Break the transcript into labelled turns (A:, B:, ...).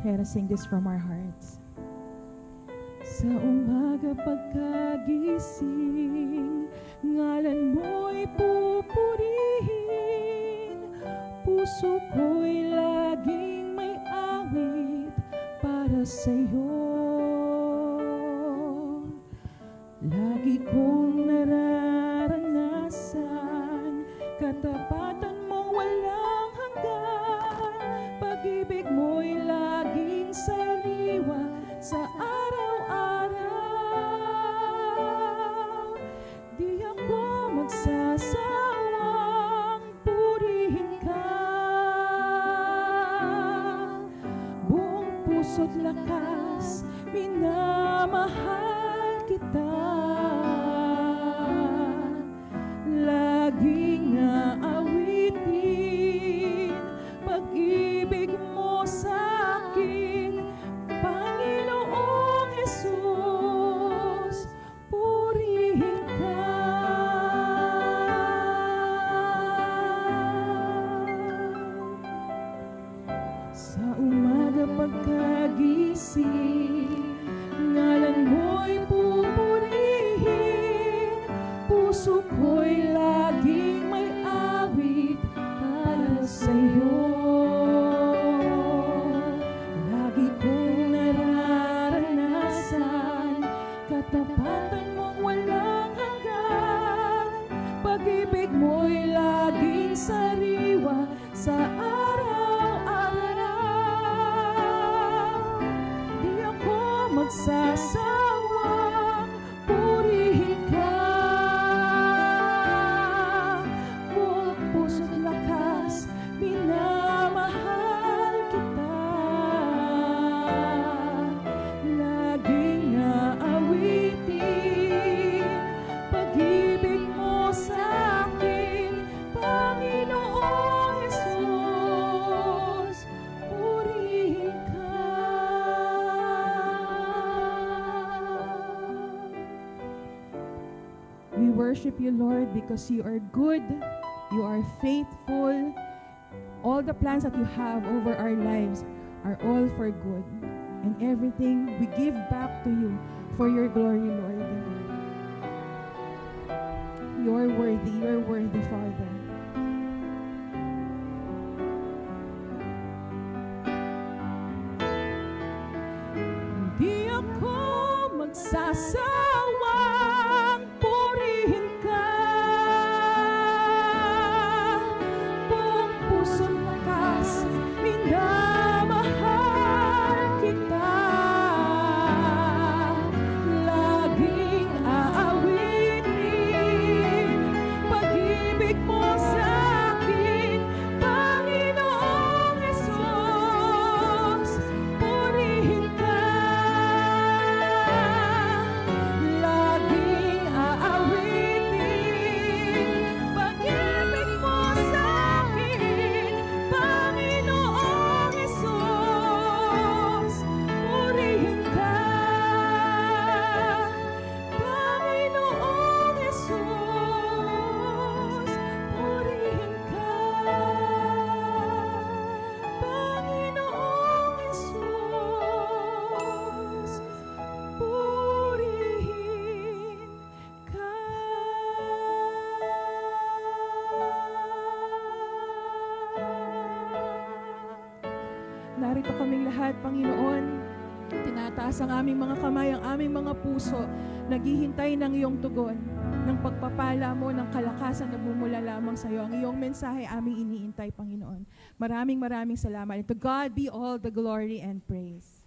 A: Let us sing this from our hearts. Sa umaga pagkagising, ngalan mo'y pupurihin. Puso ko'y laging may awit para sa'yo. Lagi kong nararanasan katapatan mong walang hanggan. Pag-ibig mo'y laging sariwa sa araw-araw. Di ako magsasawang purihin ka. Buong puso't lakas, minamahal kita. Laging naawitin pag-ibig mo sa'kin, Panginoong Jesus, purihin ka. Sa umaga pagkagising, ngalan mo'y pupurihin. Puso ko'y laging may awit para sa'yo. Lagi kong nararanasan katapatan mong walang hanggan. Pag-ibig mo'y laging sariwa sa araw-araw. Di ako magsasawang purihin ka. Buong puso't lakas, minamahal kita. Laging naawitin pag-ibig mo sa'kin, Panginoong Jesus, purihin ka. We worship you, Lord, because you are good, you are faithful. All the plans that you have over our lives are all for good. And everything we give back to you for your glory, Lord. You're worthy, Father. Hindi ako magsasawang purihin ka. Buong puso't lakas, minamahal kita. Laging aawitin pag-ibig mo sa'kin, Panginoong Jesus, purihin ka. Laging aawitin pag-ibig mo sa'kin, Panginoong Jesus, purihin ka. Panginoong Jesus, purihin ka. Panginoong Jesus, purihin ka. Narito kaming lahat, Panginoon. Tinataas ang aming mga kamay, ang aming mga puso, naghihintay ng iyong tugon, ng pagpapala mo, ng kalakasan na bumula lamang sa iyo. Ang iyong mensahe aming iniintay, Panginoon. Maraming salamat. And to God be all the glory and praise.